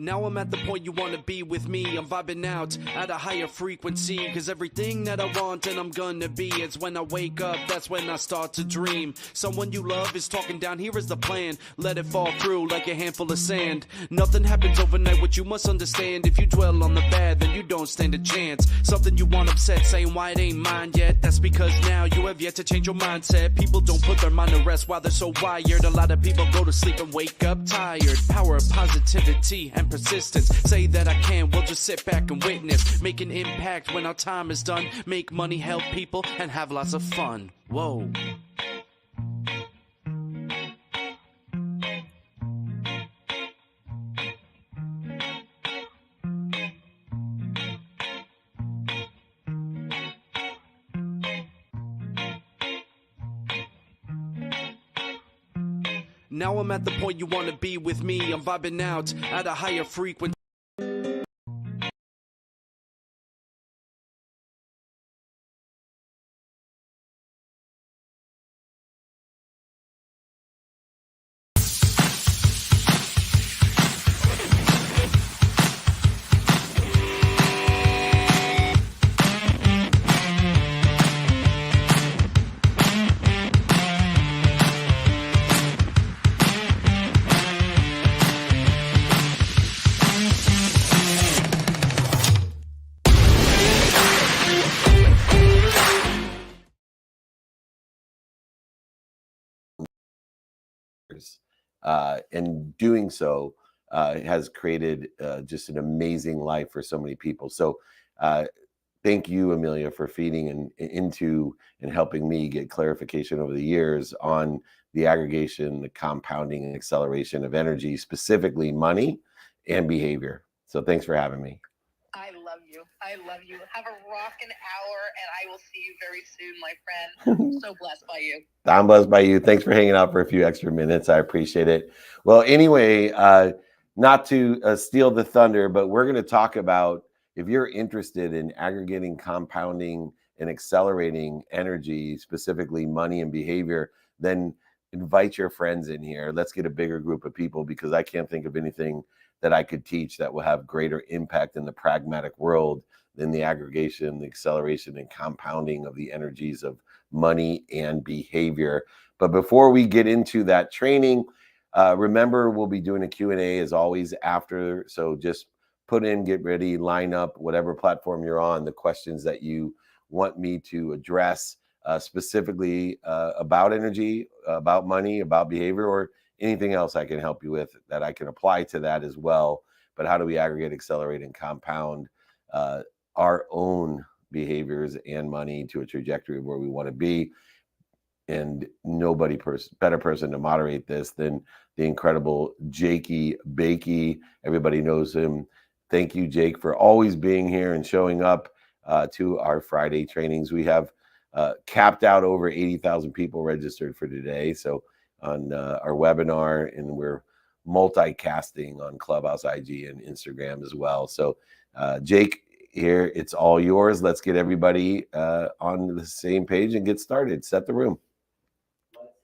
Now I'm at the point you wanna be with me. I'm vibing out at a higher frequency, cause everything that I want and I'm gonna be is when I wake up, that's when I start to dream. Someone you love is talking down, here is the plan. Let it fall through like a handful of sand. Nothing happens overnight, what you must understand. If you dwell on the bad, then you don't stand a chance. Something you want upset, saying why it ain't mine yet. That's because now you have yet to change your mindset. People don't put their mind to rest while they're so wired. A lot of people go to sleep and wake up tired. Power of positivity and persistence. Say that I can, we'll just sit back and witness. Make an impact when our time is done. Make money, help people, and have lots of fun. Whoa. Now I'm at the point you wanna be with me. I'm vibing out at a higher frequency. And doing so has created just an amazing life for so many people. So thank you, Amelia, for feeding into and helping me get clarification over the years on the aggregation, the compounding and acceleration of energy, specifically money and behavior. So thanks for having me. I love you. I love you. Have a rockin' hour, and I will see you very soon, my friend. So blessed by you. I'm blessed by you. Thanks for hanging out for a few extra minutes. I appreciate it. Well, anyway, not to steal the thunder, but we're going to talk about, if you're interested in aggregating, compounding, and accelerating energy, specifically money and behavior, then invite your friends in here. Let's get a bigger group of people, because I can't think of anything that I could teach that will have greater impact in the pragmatic world than the aggregation, the acceleration, and compounding of the energies of money and behavior. But before we get into that training, remember, we'll be doing a Q&A as always after. So just put in, get ready, line up, whatever platform you're on, the questions that you want me to address specifically about energy, about money, about behavior, or anything else I can help you with that I can apply to that as well. But how do we aggregate, accelerate, and compound our own behaviors and money to a trajectory of where we want to be? And nobody better person to moderate this than the incredible Jakey Bakey. Everybody knows him. Thank you, Jake, for always being here and showing up to our Friday trainings. We have capped out over 80,000 people registered for today. So on our webinar, and we're multicasting on Clubhouse, IG, and Instagram as well. So Jake, here, it's all yours. Let's get everybody on the same page and get started. Set the room.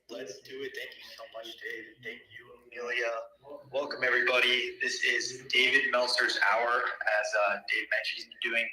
Let's do it. Thank you so much, Dave. Thank you, Amelia. Welcome, everybody. This is David Meltzer's Hour. As Dave mentioned, he's been doing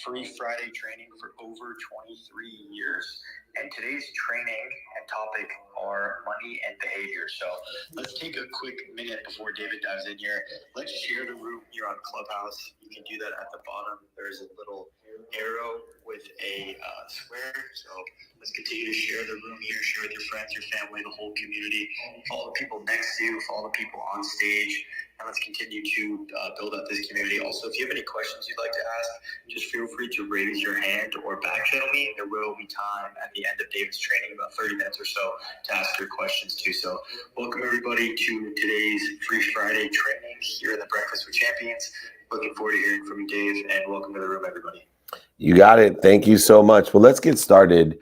free Friday training for over 23 years. And today's training and topic are money and behavior. So let's take a quick minute before David dives in here. Let's share the room here on Clubhouse. You can do that at the bottom. There's a little arrow with a square. So let's continue to share the room here. Share with your friends, your family, the whole community. Follow the people next to you. Follow the people on stage. And let's continue to build up this community. Also, if you have any questions you'd like to ask, just feel free to raise your hand or back channel me. There will be time at the end of David's training, about 30 minutes or so, to ask your questions too. So welcome everybody to today's Free Friday training here in the Breakfast with Champions. Looking forward to hearing from you, Dave, and welcome to the room, everybody. You got it. Thank you so much. Well, let's get started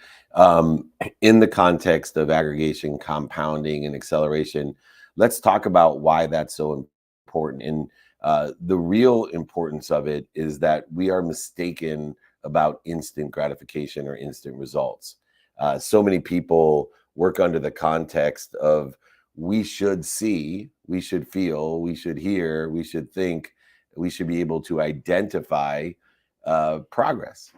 in the context of aggregation, compounding, and acceleration. Let's talk about why that's so important. And the real importance of it is that we are mistaken about instant gratification or instant results. So many people work under the context of we should see we should feel, we should hear, we should think, we should be able to identify progress.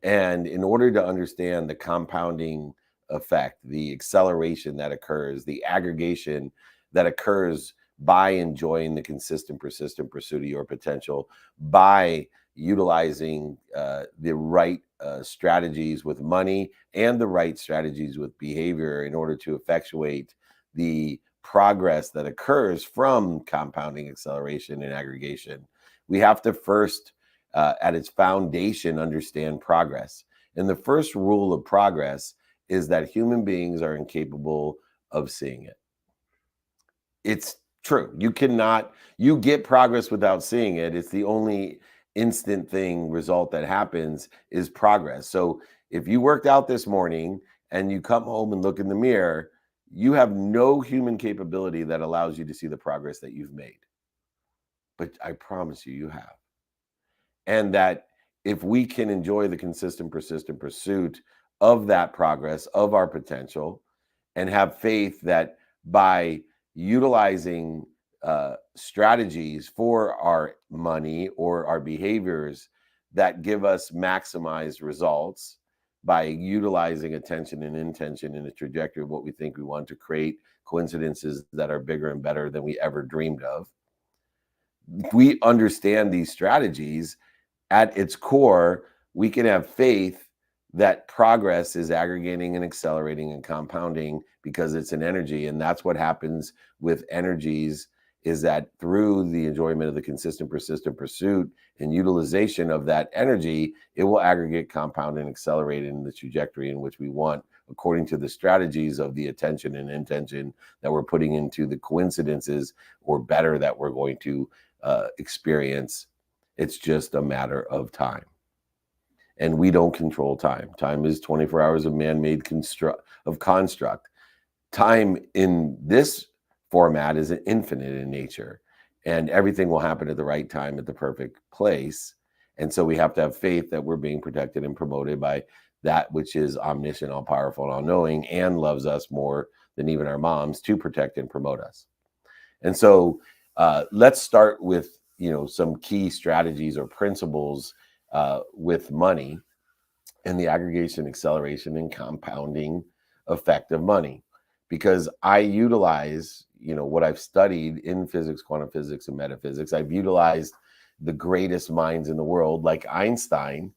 And in order to understand the compounding effect, the acceleration that occurs, the aggregation that occurs by enjoying the consistent, persistent pursuit of your potential, by utilizing the right strategies with money and the right strategies with behavior in order to effectuate the progress that occurs from compounding, acceleration, and aggregation, we have to first, at its foundation, understand progress. And the first rule of progress is that human beings are incapable of seeing it. It's true. You get progress without seeing it. It's the only instant result that happens is progress. So if you worked out this morning and you come home and look in the mirror, you have no human capability that allows you to see the progress that you've made. But I promise you have. And that if we can enjoy the consistent, persistent pursuit of that progress, of our potential, and have faith that by utilizing strategies for our money or our behaviors that give us maximized results by utilizing attention and intention in the trajectory of what we think we want to create coincidences that are bigger and better than we ever dreamed of. If we understand these strategies, at its core, we can have faith that progress is aggregating and accelerating and compounding because it's an energy. And that's what happens with energies, is that through the enjoyment of the consistent, persistent pursuit and utilization of that energy, it will aggregate, compound, and accelerate in the trajectory in which we want, according to the strategies of the attention and intention that we're putting into the coincidences or better that we're going to experience. It's just a matter of time. And we don't control time. Time is 24 hours of man-made construct. Time in this format is infinite in nature, and everything will happen at the right time at the perfect place. And so we have to have faith that we're being protected and promoted by that which is omniscient, all-powerful, and all-knowing, and loves us more than even our moms to protect and promote us. And so let's start with some key strategies or principles with money and the aggregation, acceleration, and compounding effect of money, because I utilize what I've studied in physics, quantum physics, and metaphysics. I've utilized the greatest minds in the world, like Einstein,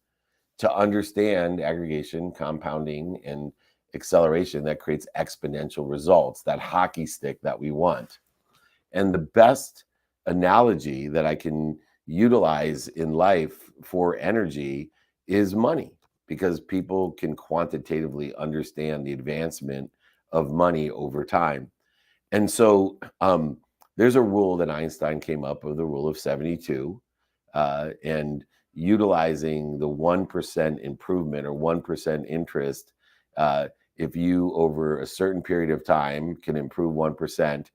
to understand aggregation, compounding, and acceleration that creates exponential results, that hockey stick that we want. And the best analogy that I can utilize in life for energy is money, because people can quantitatively understand the advancement of money over time. And so there's a rule that Einstein came up with, the rule of 72, and utilizing the 1% improvement or 1% interest. If you, over a certain period of time, can improve 1%,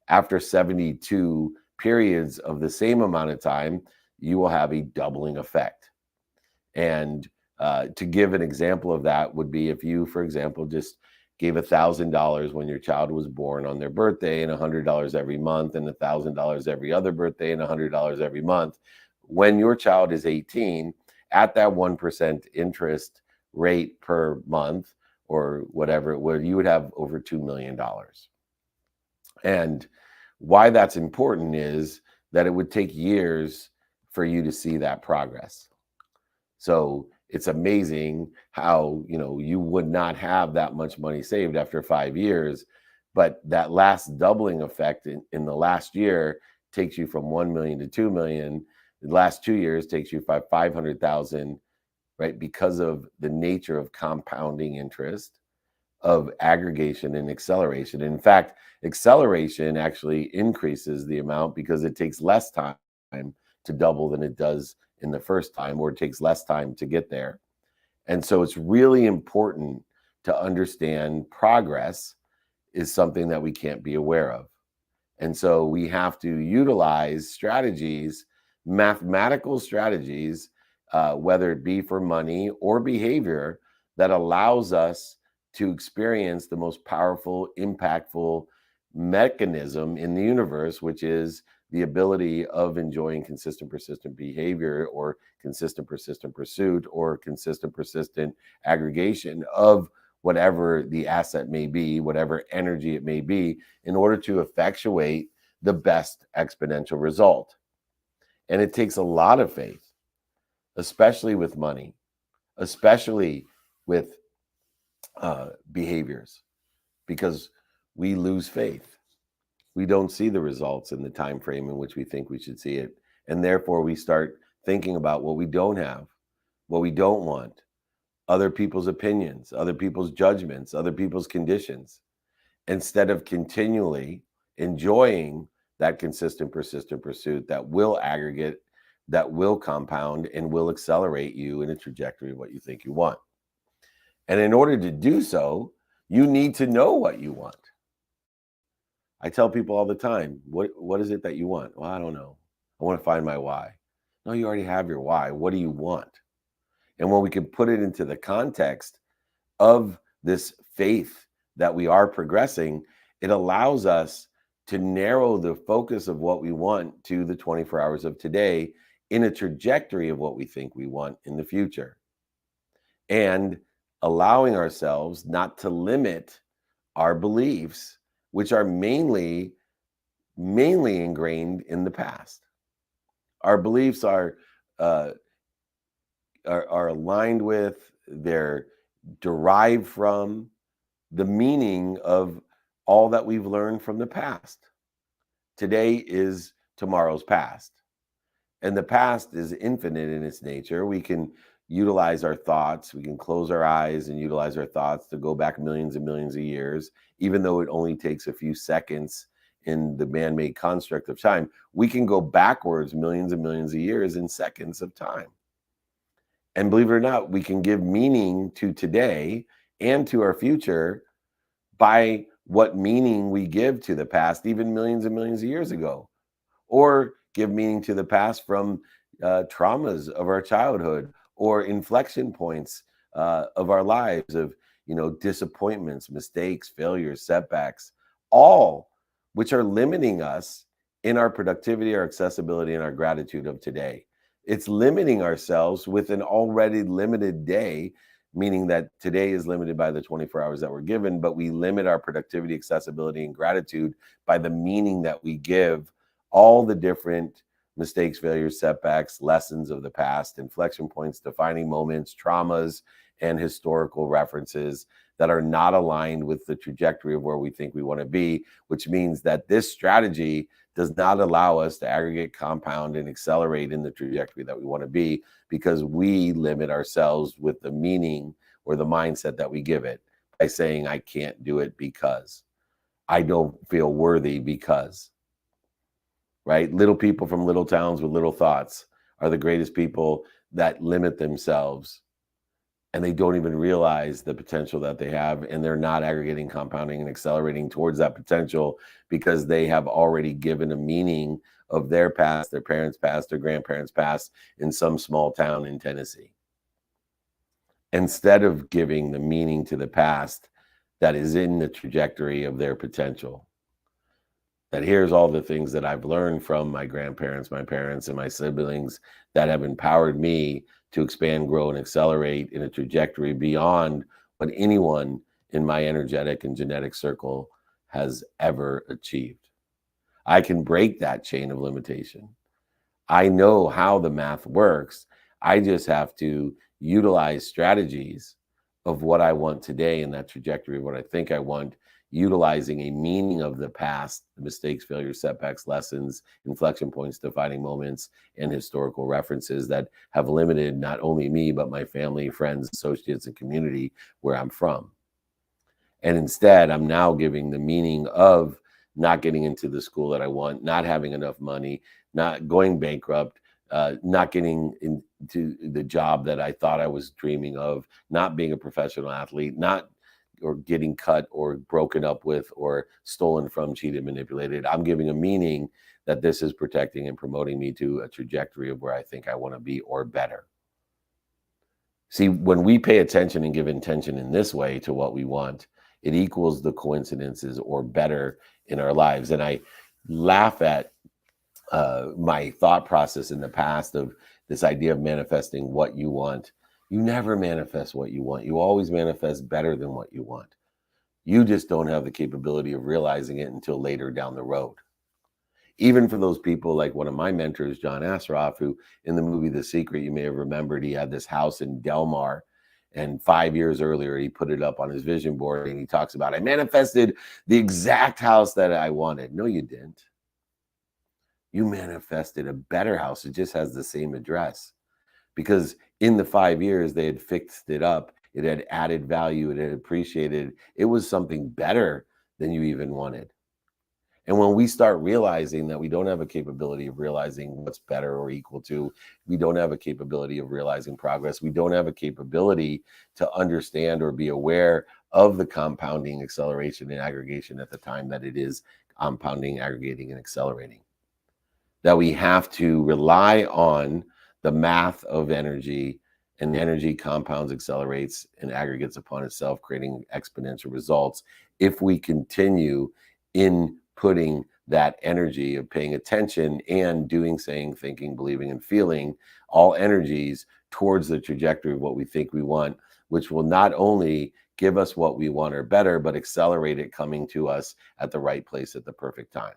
after 72 periods of the same amount of time, you will have a doubling effect. And to give an example of that would be if you, for example, just gave $1,000 when your child was born on their birthday, and $100 every month, and $1,000 every other birthday, and $100 every month. When your child is 18, at that 1% interest rate per month or whatever it would, you would have over $2 million. And why that's important is that it would take years for you to see that progress. So it's amazing how, you would not have that much money saved after 5 years, but that last doubling effect in the last year takes you from 1 million to 2 million. The last 2 years takes you 500,000, right? Because of the nature of compounding interest, of aggregation and acceleration. In fact, acceleration actually increases the amount because it takes less time to double than it does in the first time, or it takes less time to get there. And so it's really important to understand progress is something that we can't be aware of. And so we have to utilize strategies, mathematical strategies, whether it be for money or behavior, that allows us to experience the most powerful, impactful mechanism in the universe, which is the ability of enjoying consistent, persistent behavior, or consistent, persistent pursuit, or consistent, persistent aggregation of whatever the asset may be, whatever energy it may be, in order to effectuate the best exponential result. And it takes a lot of faith, especially with money, especially with behaviors, because we lose faith. We don't see the results in the time frame in which we think we should see it. And therefore we start thinking about what we don't have, what we don't want, other people's opinions, other people's judgments, other people's conditions, instead of continually enjoying that consistent, persistent pursuit that will aggregate, that will compound, and will accelerate you in a trajectory of what you think you want. And in order to do so, you need to know what you want. I tell people all the time, what is it that you want? Well, I don't know. I want to find my why. No, you already have your why. What do you want? And when we can put it into the context of this faith that we are progressing, it allows us to narrow the focus of what we want to the 24 hours of today in a trajectory of what we think we want in the future. And allowing ourselves not to limit our beliefs, which are mainly ingrained in the past. Our beliefs are aligned with, they're derived from the meaning of all that we've learned from the past. Today is tomorrow's past. And the past is infinite in its nature. We can utilize our thoughts. We can close our eyes and utilize our thoughts to go back millions and millions of years, even though it only takes a few seconds in the man-made construct of time. We can go backwards millions and millions of years in seconds of time. And believe it or not, we can give meaning to today and to our future by what meaning we give to the past, even millions and millions of years ago, or give meaning to the past from traumas of our childhood, or inflection points of our lives, of disappointments, mistakes, failures, setbacks, all which are limiting us in our productivity, our accessibility, and our gratitude of today. It's limiting ourselves with an already limited day, meaning that today is limited by the 24 hours that we're given, but we limit our productivity, accessibility, and gratitude by the meaning that we give all the different mistakes, failures, setbacks, lessons of the past, inflection points, defining moments, traumas, and historical references that are not aligned with the trajectory of where we think we want to be, which means that this strategy does not allow us to aggregate, compound, and accelerate in the trajectory that we want to be, because we limit ourselves with the meaning or the mindset that we give it by saying, I can't do it because I don't feel worthy because. Right? Little people from little towns with little thoughts are the greatest people that limit themselves, and they don't even realize the potential that they have, and they're not aggregating, compounding, and accelerating towards that potential because they have already given a meaning of their past, their parents' past, their grandparents' past in some small town in Tennessee. Instead of giving the meaning to the past that is in the trajectory of their potential. That here's all the things that I've learned from my grandparents, my parents, and my siblings that have empowered me to expand, grow, and accelerate in a trajectory beyond what anyone in my energetic and genetic circle has ever achieved. I can break that chain of limitation. I know how the math works. I just have to utilize strategies of what I want today in that trajectory of what I think I want, utilizing a meaning of the past, the mistakes, failures, setbacks, lessons, inflection points, defining moments, and historical references that have limited not only me, but my family, friends, associates, and community where I'm from. And instead, I'm now giving the meaning of not getting into the school that I want, not having enough money, not going bankrupt, not getting into the job that I thought I was dreaming of, not being a professional athlete, or getting cut or broken up with or stolen from, cheated, manipulated. I'm giving a meaning that this is protecting and promoting me to a trajectory of where I think I want to be or better. See, when we pay attention and give intention in this way to what we want, It equals the coincidences or better in our lives. And I laugh at my thought process in the past of this idea of manifesting what you want. You never manifest what you want. You always manifest better than what you want. You just don't have the capability of realizing it until later down the road. Even for those people like one of my mentors, John Assaraf, who in the movie The Secret, you may have remembered, he had this house in Del Mar. And 5 years earlier, he put it up on his vision board and he talks about, I manifested the exact house that I wanted. No, you didn't. You manifested a better house. It just has the same address. Because in the 5 years, they had fixed it up. It had added value. It had appreciated. It was something better than you even wanted. And when we start realizing that we don't have a capability of realizing what's better or equal to, we don't have a capability of realizing progress, we don't have a capability to understand or be aware of the compounding, acceleration, and aggregation at the time that it is compounding, aggregating, and accelerating. That we have to rely on the math of energy, and energy compounds, accelerates, and aggregates upon itself, creating exponential results if we continue in putting that energy of paying attention and doing, saying, thinking, believing, and feeling, all energies towards the trajectory of what we think we want, which will not only give us what we want or better, but accelerate it coming to us at the right place at the perfect time.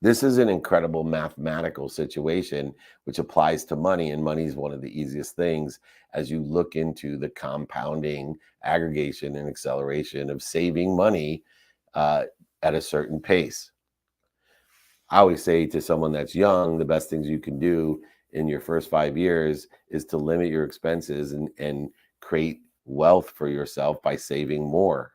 This is an incredible mathematical situation which applies to money, and money is one of the easiest things as you look into the compounding, aggregation, and acceleration of saving money at a certain pace. I always say to someone that's young, the best things you can do in your first 5 years is to limit your expenses and create wealth for yourself by saving more.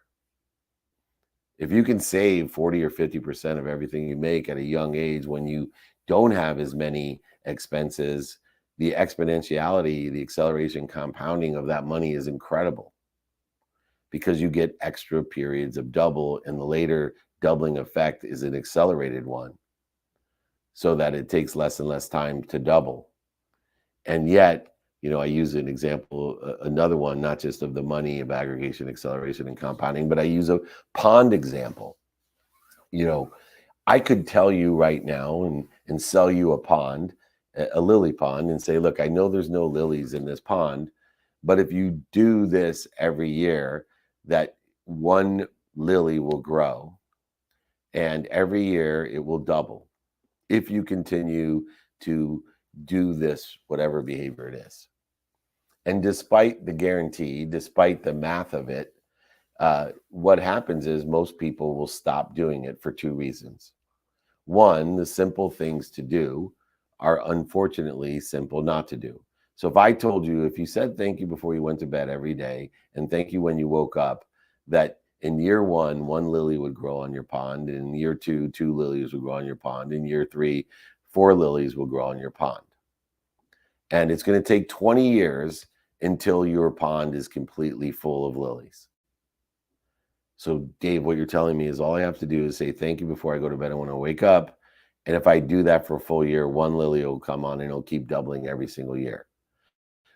If you can save 40 or 50% of everything you make at a young age when you don't have as many expenses, the exponentiality, the acceleration, compounding of that money is incredible because you get extra periods of double, and the later doubling effect is an accelerated one so that it takes less and less time to double. And yet, I use an example, another one, not just of the money of aggregation, acceleration, and compounding, but I use a pond example. I could tell you right now and sell you a pond, a lily pond, and say, look, I know there's no lilies in this pond, but if you do this every year, that one lily will grow, and every year it will double if you continue to do this, whatever behavior it is. And despite the guarantee, despite the math of it, what happens is most people will stop doing it for two reasons. One, the simple things to do are unfortunately simple not to do. So if I told you, if you said thank you before you went to bed every day and thank you when you woke up, that in year one lily would grow on your pond. In year two lilies would grow on your pond. In year three, 4 lilies will grow on your pond. And it's going to take 20 years until your pond is completely full of lilies. So Dave, what you're telling me is all I have to do is say thank you before I go to bed and when I wake up. And if I do that for a full year, 1 lily will come on and it'll keep doubling every single year.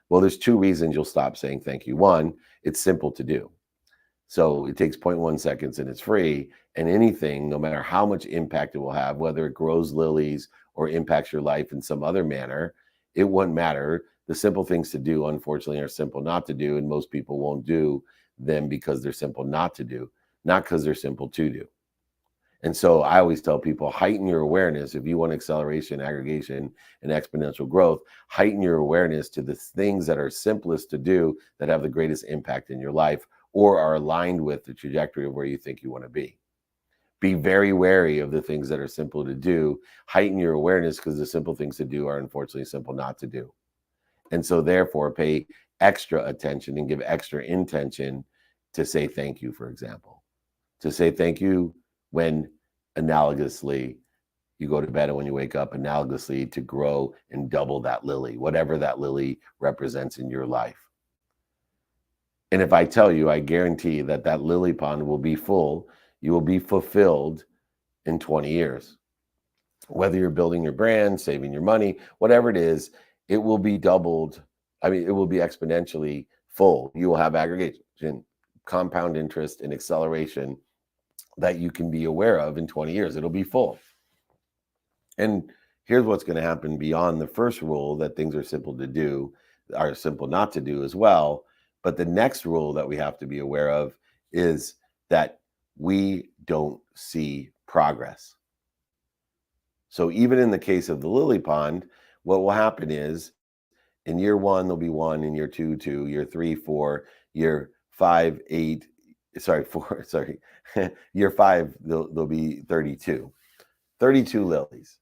Well, there's 2 reasons you'll stop saying thank you. One, it's simple to do. So it takes 0.1 seconds and it's free. And anything, no matter how much impact it will have, whether it grows lilies or impacts your life in some other manner, it wouldn't matter. The simple things to do, unfortunately, are simple not to do. And most people won't do them because they're simple not to do, not because they're simple to do. And so I always tell people, heighten your awareness. If you want acceleration, aggregation, and exponential growth, heighten your awareness to the things that are simplest to do that have the greatest impact in your life or are aligned with the trajectory of where you think you want to be. Be very wary of the things that are simple to do. Heighten your awareness because the simple things to do are unfortunately simple not to do. And so therefore, pay extra attention and give extra intention to say thank you, for example. To say thank you when analogously you go to bed and when you wake up, analogously to grow and double that lily, whatever that lily represents in your life. And if I tell you, I guarantee that that lily pond will be full, you will be fulfilled in 20 years. Whether you're building your brand, saving your money, whatever it is, it will be doubled. It will be exponentially full. You will have aggregation, compound interest, and acceleration that you can be aware of in 20 years. It'll be full. And here's what's going to happen beyond the first rule, that things are simple to do, are simple not to do as well. But the next rule that we have to be aware of is that we don't see progress. So even in the case of the lily pond, what will happen is in year 1, there'll be 1, in year 2, 2, year 3, 4, year 5, 8, year 5, there'll be 32 lilies.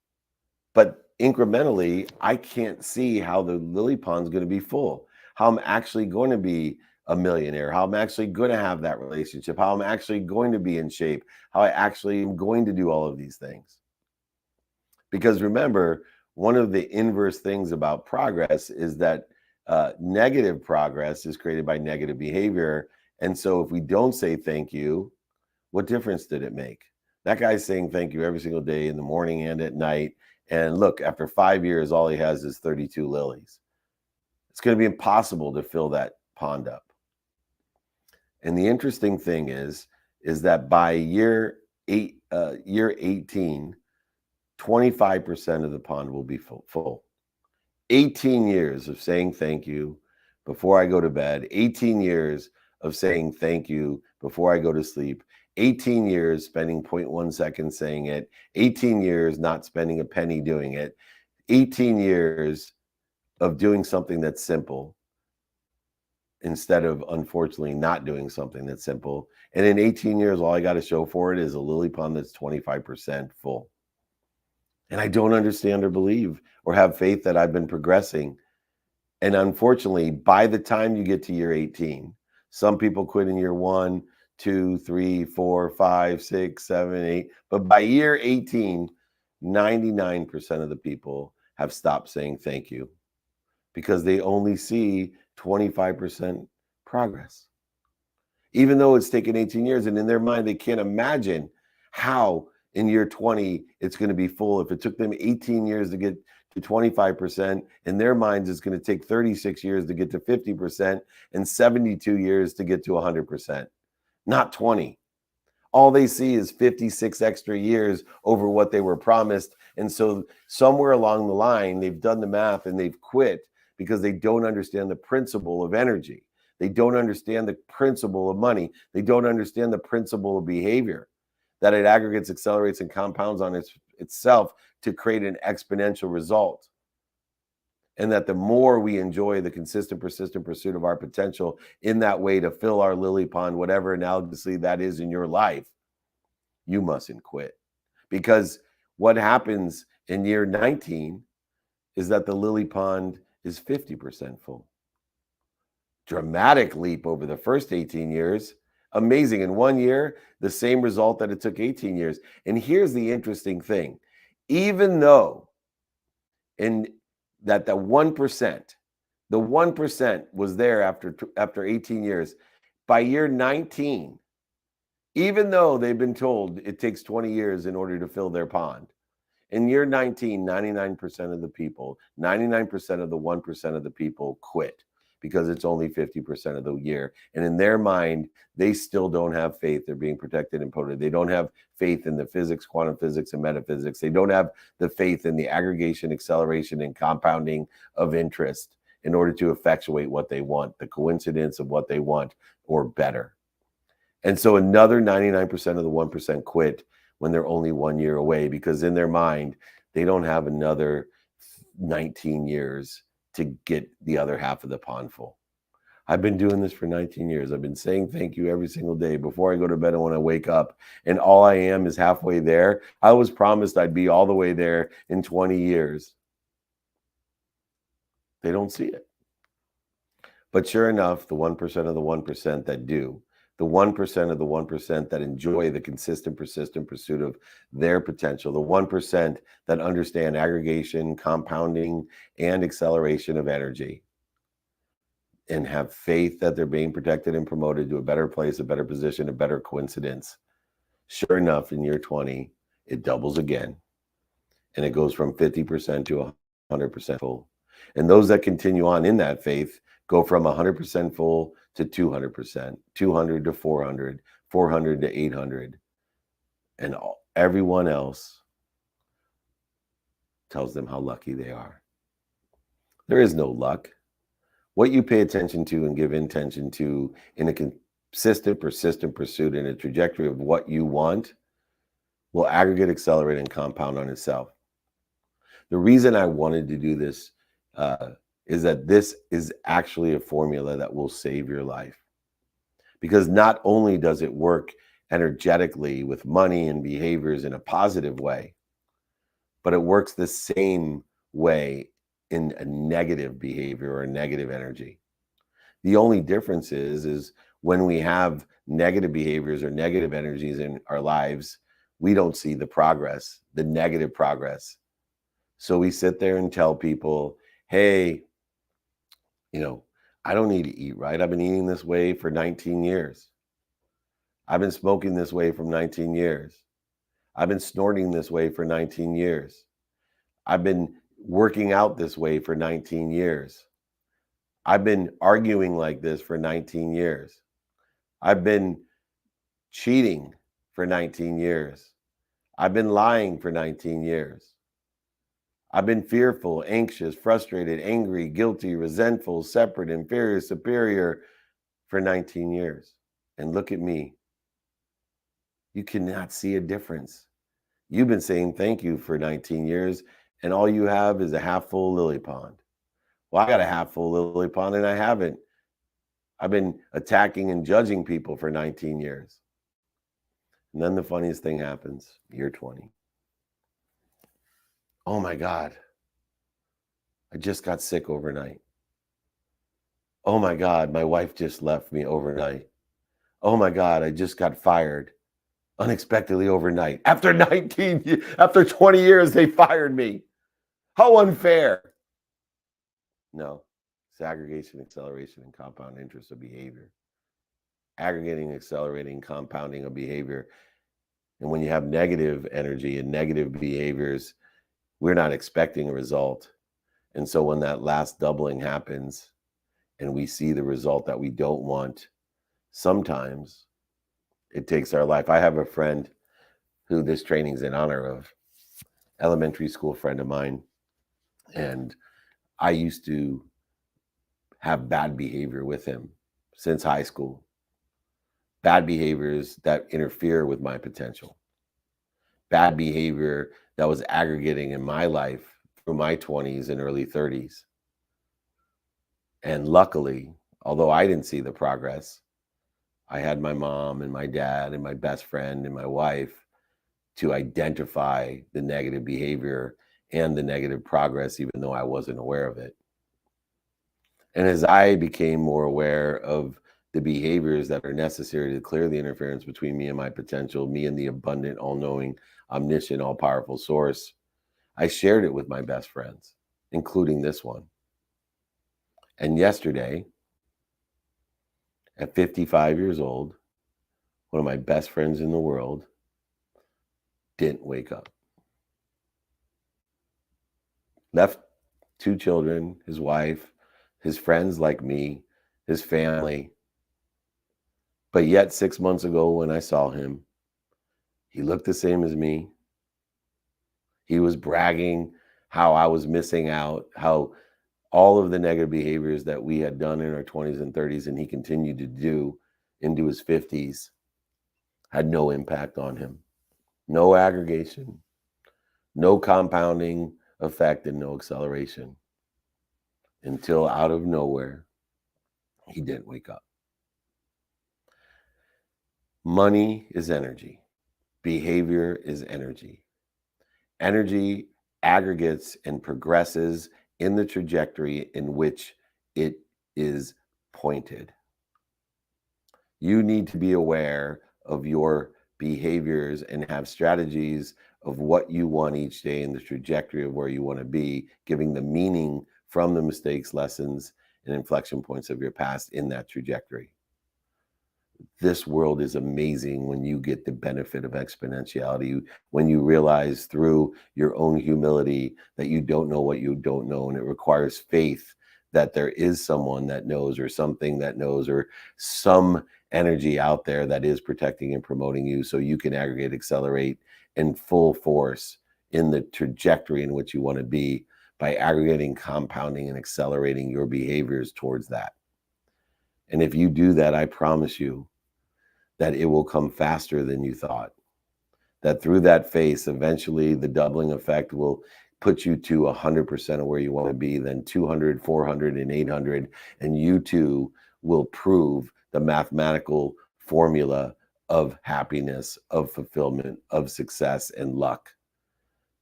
But incrementally, I can't see how the lily pond's going to be full, how I'm actually going to be a millionaire, how I'm actually going to have that relationship, how I'm actually going to be in shape, how I actually am going to do all of these things. Because remember, one of the inverse things about progress is that negative progress is created by negative behavior. And so if we don't say thank you, what difference did it make? That guy's saying thank you every single day in the morning and at night. And look, after 5 years, all he has is 32 lilies. It's going to be impossible to fill that pond up. And the interesting thing is that by year 18, 25% of the pond will be full. 18 years of saying thank you before I go to bed, 18 years of saying thank you before I go to sleep, 18 years spending 0.1 seconds saying it, 18 years not spending a penny doing it, 18 years of doing something that's simple instead of, unfortunately, not doing something that's simple. And in 18 years, all I got to show for it is a lily pond that's 25% full. And I don't understand or believe or have faith that I've been progressing. And unfortunately, by the time you get to year 18, some people quit in year 1, 2, 3, 4, 5, 6, 7, 8. But by year 18, 99% of the people have stopped saying thank you because they only see 25% progress. Even though it's taken 18 years, and in their mind, they can't imagine how in year 20, it's going to be full. If it took them 18 years to get to 25%, in their minds, it's going to take 36 years to get to 50% and 72 years to get to 100%, not 20. All they see is 56 extra years over what they were promised. And so somewhere along the line, they've done the math and they've quit because they don't understand the principle of energy. They don't understand the principle of money. They don't understand the principle of behavior, that it aggregates, accelerates, and compounds on itself to create an exponential result. And that the more we enjoy the consistent, persistent pursuit of our potential in that way to fill our lily pond, whatever analogously that is in your life, you mustn't quit. Because what happens in year 19 is that the lily pond is 50% full. Dramatic leap over the first 18 years. Amazing. In 1 year, the same result that it took 18 years. And here's the interesting thing. Even though that the 1% was there after 18 years, by year 19, even though they've been told it takes 20 years in order to fill their pond, in year 19, 99% of the people, 99% of the 1% of the people quit because it's only 50% of the year. And in their mind, they still don't have faith. They're being protected and protected. They don't have faith in the physics, quantum physics, and metaphysics. They don't have the faith in the aggregation, acceleration, and compounding of interest in order to effectuate what they want, the coincidence of what they want, or better. And so another 99% of the 1% quit when they're only 1 year away, because in their mind, they don't have another 19 years to get the other half of the pond full. I've been doing this for 19 years. I've been saying thank you every single day before I go to bed and when I wake up. And all I am is halfway there. I was promised I'd be all the way there in 20 years. They don't see it. But sure enough, the 1% of the 1% that do, the 1% of the 1% that enjoy the consistent, persistent pursuit of their potential, the 1% that understand aggregation, compounding, and acceleration of energy, and have faith that they're being protected and promoted to a better place, a better position, a better coincidence. Sure enough, in year 20, it doubles again. And it goes from 50% to 100% full. And those that continue on in that faith go from 100% full to 200%, 200 to 400, 400 to 800. And everyone else tells them how lucky they are. There is no luck. What you pay attention to and give intention to in a consistent, persistent pursuit in a trajectory of what you want will aggregate, accelerate, and compound on itself. The reason I wanted to do this is that this is actually a formula that will save your life. Because not only does it work energetically with money and behaviors in a positive way, but it works the same way in a negative behavior or a negative energy. The only difference is when we have negative behaviors or negative energies in our lives, we don't see the progress, the negative progress. So we sit there and tell people, hey, I don't need to eat right. I've been eating this way for 19 years. I've been smoking this way for 19 years. I've been snorting this way for 19 years. I've been working out this way for 19 years. I've been arguing like this for 19 years. I've been cheating for 19 years. I've been lying for 19 years. I've been fearful, anxious, frustrated, angry, guilty, resentful, separate, inferior, superior for 19 years. And look at me. You cannot see a difference. You've been saying thank you for 19 years, and all you have is a half full lily pond. Well, I got a half full lily pond, and I haven't. I've been attacking and judging people for 19 years. And then the funniest thing happens, year 20. Oh my God, I just got sick overnight. Oh my God, my wife just left me overnight. Oh my God, I just got fired unexpectedly overnight. After 20 years, they fired me. How unfair. No, it's aggregation, acceleration, and compound interest of behavior. Aggregating, accelerating, compounding of behavior. And when you have negative energy and negative behaviors, we're not expecting a result. And so when that last doubling happens and we see the result that we don't want, sometimes it takes our life. I have a friend who this training's in honor of, elementary school friend of mine. And I used to have bad behavior with him since high school. Bad behaviors that interfere with my potential. Bad behavior that was aggregating in my life through my 20s and early 30s. And luckily, although I didn't see the progress, I had my mom and my dad and my best friend and my wife to identify the negative behavior and the negative progress, even though I wasn't aware of it. And as I became more aware of the behaviors that are necessary to clear the interference between me and my potential, me and the abundant, all-knowing, omniscient, all-powerful source, I shared it with my best friends, including this one. And yesterday, at 55 years old, one of my best friends in the world didn't wake up. Left 2 children, his wife, his friends like me, his family. But yet 6 months ago when I saw him, he looked the same as me. He was bragging how I was missing out, how all of the negative behaviors that we had done in our 20s and 30s and he continued to do into his 50s had no impact on him. No aggregation, no compounding effect, and no acceleration. Until out of nowhere, he didn't wake up. Money is energy. Behavior is energy. Energy aggregates and progresses in the trajectory in which it is pointed. You need to be aware of your behaviors and have strategies of what you want each day in the trajectory of where you want to be, giving the meaning from the mistakes, lessons, and inflection points of your past in that trajectory. This world is amazing when you get the benefit of exponentiality, when you realize through your own humility that you don't know what you don't know, and it requires faith that there is someone that knows, or something that knows, or some energy out there that is protecting and promoting you, so you can aggregate, accelerate in full force in the trajectory in which you want to be, by aggregating, compounding, and accelerating your behaviors towards that. And if you do that, I promise you that it will come faster than you thought. That through that phase, eventually the doubling effect will put you to 100% of where you want to be, then 200, 400, and 800, and you too will prove the mathematical formula of happiness, of fulfillment, of success, and luck.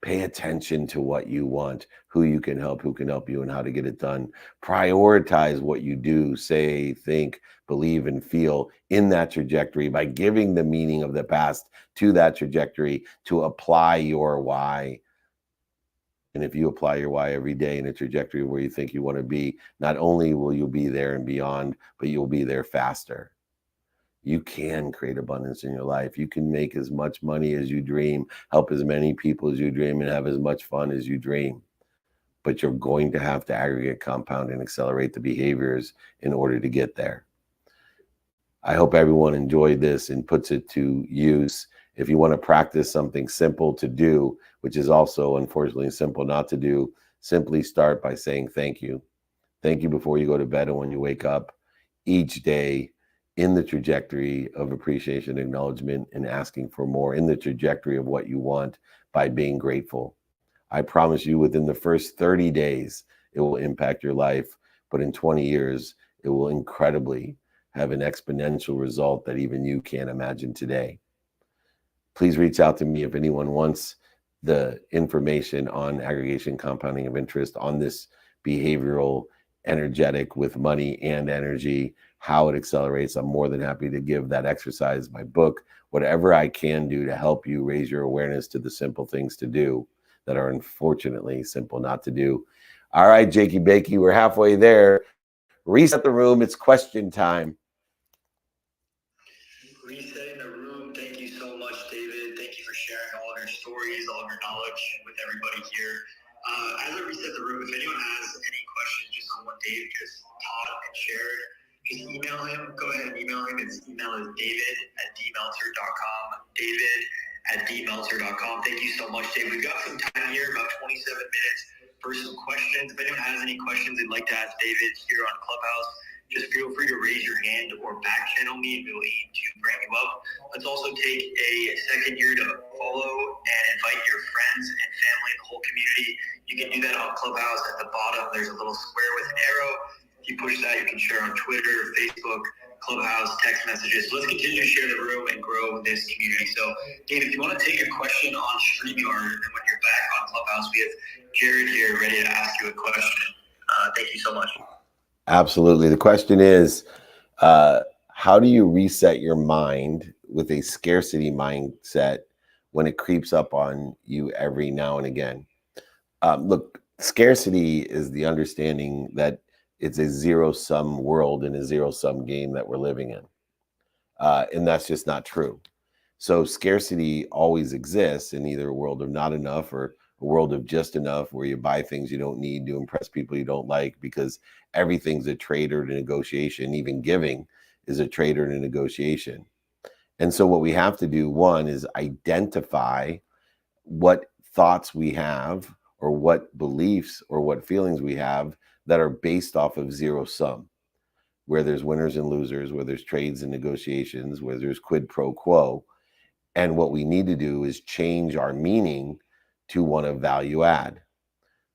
Pay attention to what you want, who you can help, who can help you, and how to get it done. Prioritize what you do, say, think, believe, and feel in that trajectory by giving the meaning of the past to that trajectory to apply your why. And if you apply your why every day in a trajectory where you think you want to be, not only will you be there and beyond, but you'll be there faster. You can create abundance in your life. You can make as much money as you dream, help as many people as you dream, and have as much fun as you dream. But you're going to have to aggregate, compound, and accelerate the behaviors in order to get there. I hope everyone enjoyed this and puts it to use. If you want to practice something simple to do, which is also unfortunately simple not to do, simply start by saying thank you. Thank you before you go to bed and when you wake up each day, in the trajectory of appreciation, acknowledgement, and asking for more, in the trajectory of what you want, by being grateful. I promise you, within the first 30 days, it will impact your life, but in 20 years, it will incredibly have an exponential result that even you can't imagine today. Please reach out to me if anyone wants the information on aggregation, compounding of interest, on this behavioral energetic with money and energy, how it accelerates. I'm more than happy to give that exercise, my book, whatever I can do to help you raise your awareness to the simple things to do that are unfortunately simple not to do. All right, Jakey Bakey, we're halfway there. Reset the room. It's question time. Resetting the room. Thank you so much, David. Thank you for sharing all of your stories, all of your knowledge with everybody here. As I reset the room, if anyone has any questions just on what Dave just taught and shared, just email him. Go ahead and email him. His email is david@dmeltzer.com. david@dmeltzer.com. Thank you so much, Dave. We've got some time here, about 27 minutes for some questions. If anyone has any questions they'd like to ask David here on Clubhouse, just feel free to raise your hand or back channel me, and we'll aim to bring you up. Let's also take a second here to follow and invite your friends and family and the whole community. You can do that on Clubhouse. At the bottom, there's a little square with an arrow. If you push that, you can share on Twitter, Facebook, Clubhouse, text messages. So let's continue to share the room and grow this community. So, Dave, if you want to take a question on StreamYard, and when you're back on Clubhouse, we have Jared here ready to ask you a question. Thank you so much. Absolutely. The question is, how do you reset your mind with a scarcity mindset when it creeps up on you every now and again? Look, scarcity is the understanding that it's a zero-sum world and a zero-sum game that we're living in. And that's just not true. So scarcity always exists in either a world of not enough or a world of just enough, where you buy things you don't need to impress people you don't like, because everything's a trade or a negotiation. Even giving is a trade or a negotiation. And so what we have to do, one, is identify what thoughts we have, or what beliefs or what feelings we have that are based off of zero sum, where there's winners and losers, where there's trades and negotiations, where there's quid pro quo. And what we need to do is change our meaning to one of value add.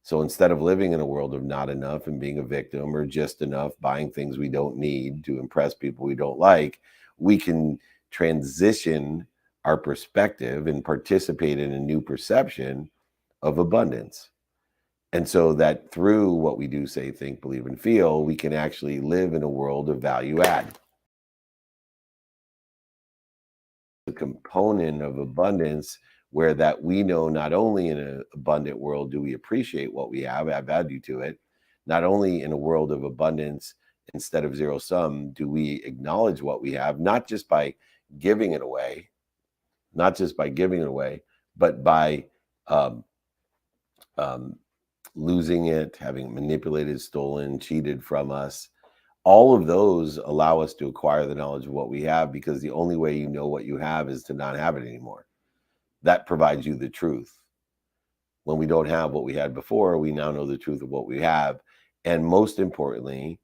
So instead of living in a world of not enough and being a victim, or just enough, buying things we don't need to impress people we don't like, we can transition our perspective and participate in a new perception of abundance. And so that through what we do, say, think, believe, and feel, we can actually live in a world of value add. The component of abundance, where that we know not only in an abundant world do we appreciate what we have, add value to it, not only in a world of abundance instead of zero sum do we acknowledge what we have, not just by giving it away, but by losing it, having manipulated, stolen, cheated from us. All of those allow us to acquire the knowledge of what we have, because the only way you know what you have is to not have it anymore. That provides you the truth. When we don't have what we had before, we now know the truth of what we have. And most importantly,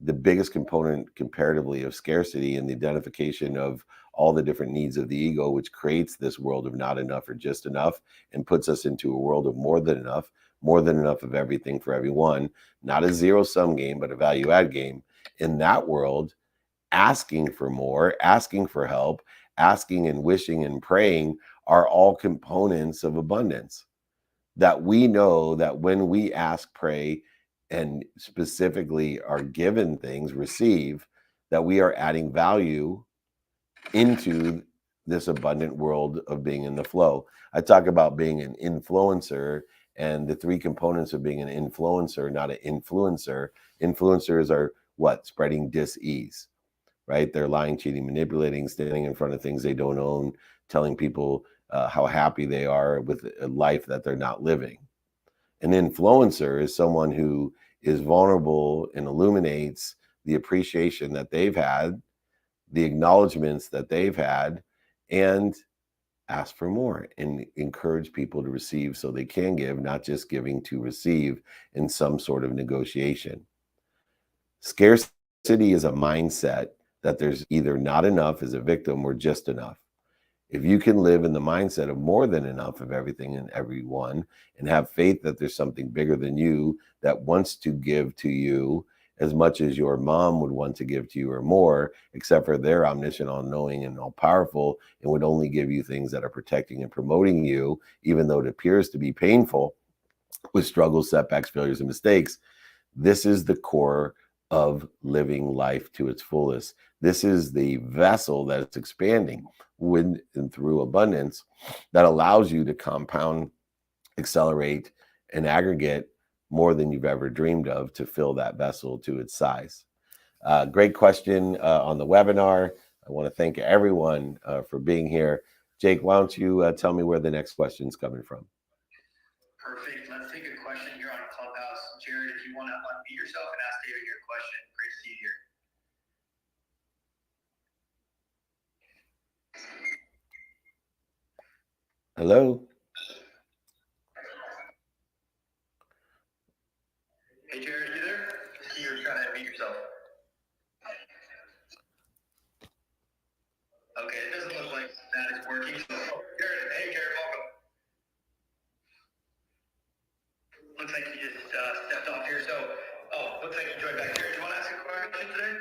the biggest component comparatively of scarcity and the identification of all the different needs of the ego, which creates this world of not enough or just enough, and puts us into a world of more than enough of everything for everyone, not a zero-sum game, but a value-add game. In that world, asking for more, asking for help, asking and wishing and praying are all components of abundance. That we know that when we ask, pray, and specifically are given things, receive, that we are adding value into this abundant world of being in the flow. I talk about being an influencer, and the three components of being an influencer, not an influencer. Influencers are what? Spreading dis-ease, right? They're lying, cheating, manipulating, standing in front of things they don't own, telling people how happy they are with a life that they're not living. An influencer is someone who is vulnerable and illuminates the appreciation that they've had, the acknowledgments that they've had, and ask for more and encourage people to receive so they can give, not just giving to receive in some sort of negotiation. Scarcity is a mindset that there's either not enough as a victim or just enough. If you can live in the mindset of more than enough of everything and everyone, and have faith that there's something bigger than you that wants to give to you as much as your mom would want to give to you or more, except for they're omniscient, all-knowing, and all-powerful, and would only give you things that are protecting and promoting you, even though it appears to be painful with struggles, setbacks, failures, and mistakes. This is the core of living life to its fullest. This is the vessel that it's expanding with and through abundance that allows you to compound, accelerate, and aggregate more than you've ever dreamed of to fill that vessel to its size. Great question on the webinar. I want to thank everyone for being here. Jake, why don't you tell me where the next question is coming from? Perfect. Let's take a question here on Clubhouse. Jared, if you want to unmute yourself and ask David your question. Great to see you here. Hello? Hey, Jared, you there? I see you're trying to unmute yourself. Okay, it doesn't look like that is working. So, Jared, hey, Jared, welcome. Looks like you just stepped off here. So, looks like you joined back. Jared, do you want to ask a question today?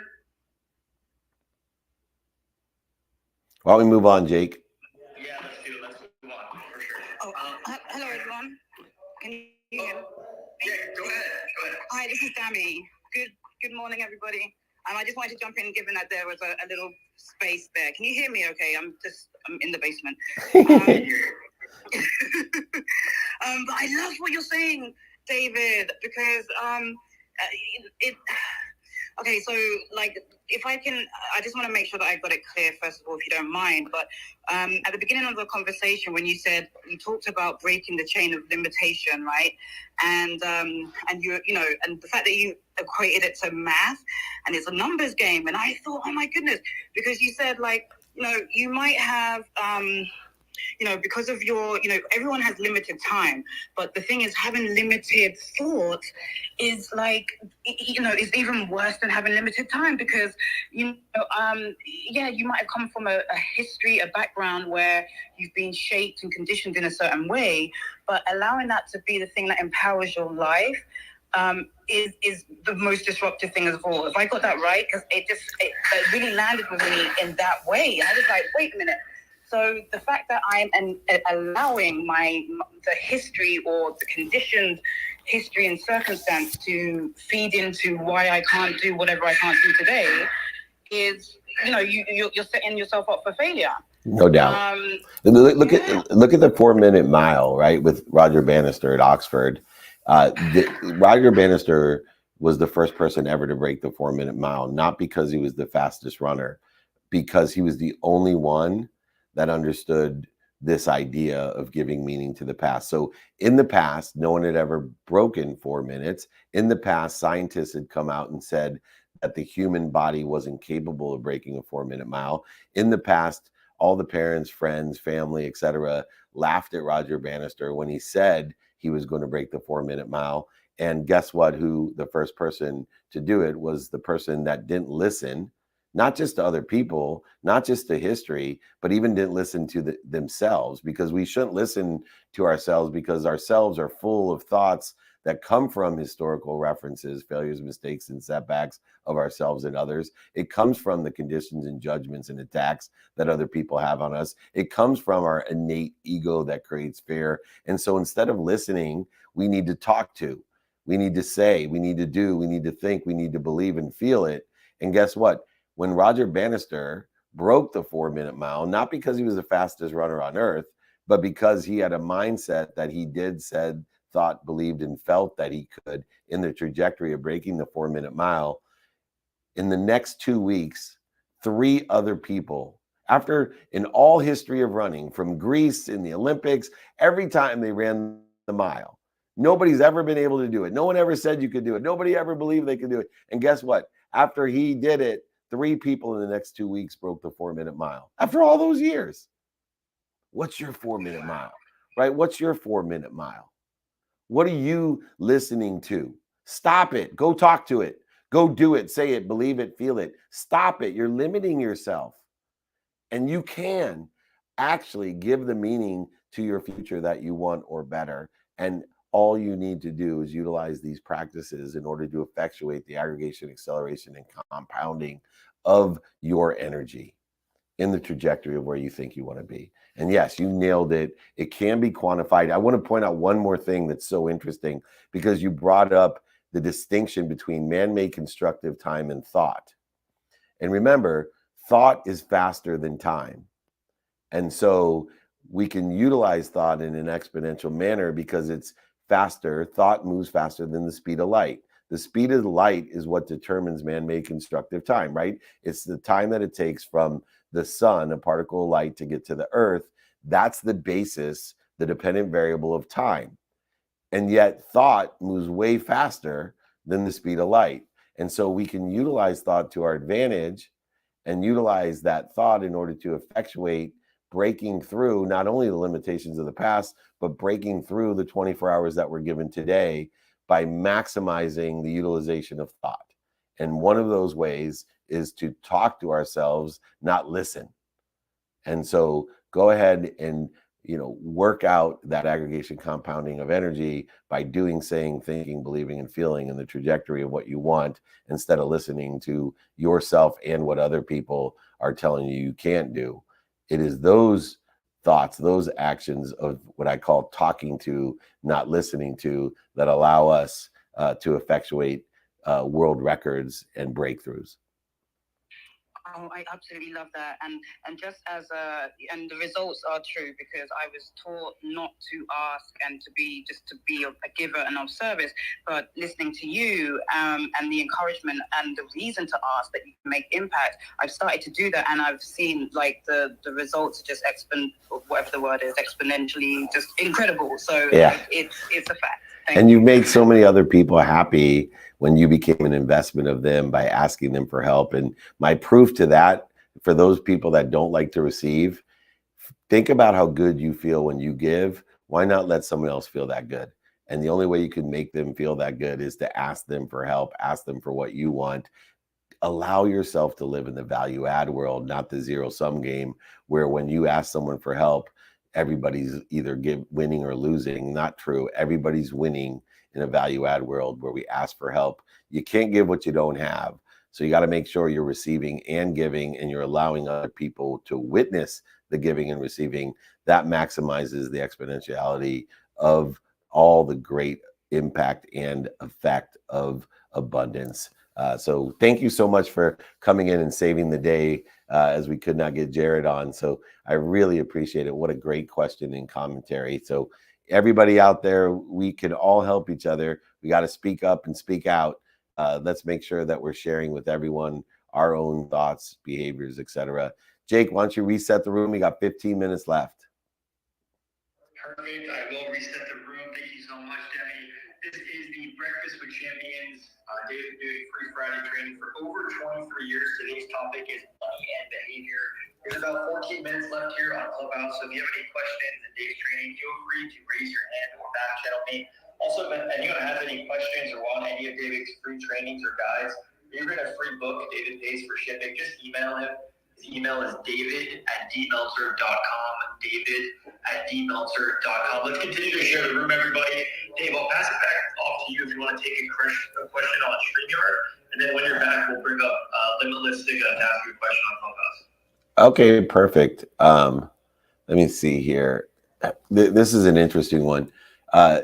Why don't we move on, Jake? Yeah, let's do it. Let's move on for sure. Hello everyone. Can you hear me? Yeah, go ahead. Hi, this is Dami. Good morning, everybody. I just wanted to jump in, given that there was a little space there. Can you hear me? Okay, I'm in the basement. But I love what you're saying, David, because okay, so like, if I can, I just want to make sure that I got it clear, first of all, if you don't mind. But at the beginning of the conversation, when you talked about breaking the chain of limitation, right? And and the fact that you equated it to math, and it's a numbers game. And I thought, oh my goodness, because you said, like, you might have, because of your, everyone has limited time, but the thing is, having limited thought is like, is even worse than having limited time, because, you might have come from a history, a background where you've been shaped and conditioned in a certain way, but allowing that to be the thing that empowers your life is the most disruptive thing of all. If I got that right, because it really landed with me in that way. And I was like, wait a minute. So the fact that I am allowing the history or the conditioned history and circumstance to feed into why I can't do whatever I can't do today is, you're setting yourself up for failure. No doubt. Look at the 4-minute mile, right? With Roger Bannister at Oxford. Roger Bannister was the first person ever to break the 4-minute mile, not because he was the fastest runner, because he was the only one that understood this idea of giving meaning to the past. So in the past, no one had ever broken 4 minutes. In the past, scientists had come out and said that the human body wasn't capable of breaking a 4-minute mile. In the past, all the parents, friends, family, etc., laughed at Roger Bannister when he said he was going to break the 4-minute mile. And guess what? Who the first person to do it was the person that didn't listen, not just to other people, not just to history, but even didn't listen to themselves, because we shouldn't listen to ourselves, because ourselves are full of thoughts that come from historical references, failures, mistakes, and setbacks of ourselves and others. It comes from the conditions and judgments and attacks that other people have on us. It comes from our innate ego that creates fear. And so instead of listening, we need to talk to, we need to say, we need to do, we need to think, we need to believe and feel it. And guess what? When Roger Bannister broke the 4-minute mile, not because he was the fastest runner on earth, but because he had a mindset that he did, said, thought, believed, and felt that he could in the trajectory of breaking the 4-minute mile. In the next 2 weeks, 3 other people, after in all history of running, from Greece in the Olympics, every time they ran the mile, nobody's ever been able to do it. No one ever said you could do it. Nobody ever believed they could do it. And guess what? After he did it, 3 people in the next 2 weeks broke the 4-minute mile. After all those years, what's your 4-minute mile, right? What's your 4-minute mile? What are you listening to? Stop it. Go talk to it. Go do it. Say it. Believe it. Feel it. Stop it. You're limiting yourself. And you can actually give the meaning to your future that you want or better. And all you need to do is utilize these practices in order to effectuate the aggregation, acceleration, and compounding of your energy in the trajectory of where you think you want to be. And yes, you nailed it. It can be quantified. I want to point out one more thing that's so interesting, because you brought up the distinction between man-made constructive time and thought. And remember, thought is faster than time. And so we can utilize thought in an exponential manner because it's faster. Thought moves faster than the speed of light. The speed of light is what determines man-made constructive time, right? It's the time that it takes from the sun, a particle of light, to get to the earth. That's the basis, the dependent variable of time. And yet thought moves way faster than the speed of light. And so we can utilize thought to our advantage and utilize that thought in order to effectuate breaking through not only the limitations of the past, but breaking through the 24 hours that we're given today by maximizing the utilization of thought. And one of those ways is to talk to ourselves, not listen. And so go ahead and work out that aggregation compounding of energy by doing, saying, thinking, believing, and feeling in the trajectory of what you want, instead of listening to yourself and what other people are telling you you can't do. It is those thoughts, those actions of what I call talking to, not listening to, that allow us to effectuate world records and breakthroughs. Oh, I absolutely love that, and just as and the results are true, because I was taught not to ask and to be a giver and of service, but listening to you and the encouragement and the reason to ask that you can make impact. I've started to do that, and I've seen like the results are just whatever the word is, exponentially, just incredible. So yeah, it's a fact. And you made so many other people happy when you became an investment of them by asking them for help. And my proof to that, for those people that don't like to receive, think about how good you feel when you give. Why not let someone else feel that good? And the only way you can make them feel that good is to ask them for help, ask them for what you want. Allow yourself to live in the value add world, not the zero sum game, where when you ask someone for help, everybody's either winning or losing. Not true. Everybody's winning in a value add world where we ask for help. You can't give what you don't have. So you got to make sure you're receiving and giving, and you're allowing other people to witness the giving and receiving. That maximizes the exponentiality of all the great impact and effect of abundance. So thank you so much for coming in and saving the day, as we could not get Jared on. So I really appreciate it. What a great question and commentary. So everybody out there, we can all help each other. We got to speak up and speak out. Let's make sure that we're sharing with everyone our own thoughts, behaviors, etc. Jake, why don't you reset the room? We got 15 minutes left. Perfect. I will reset the room. Thank you so much, Demi. This is the Breakfast with Champions. David doing Free Friday training for over 23 years. Today's topic is money and behavior. There's about 14 minutes left here on Clubhouse. So if you have any questions in Dave's training, feel free to raise your hand or back channel me. Also, if anyone has any questions or want any of David's free trainings or guides, you're going to free book David pays for shipping. Just email him. His email is david@dmeltzer.com. david@dmeltzer.com. Let's continue to share the room, everybody. Dave, I'll pass it back off to you if you want to take a question on StreamYard. And then when you're back, we'll bring up Limitless Siga to ask you a question on Clubhouse. Okay, perfect. Let me see here. This is an interesting one.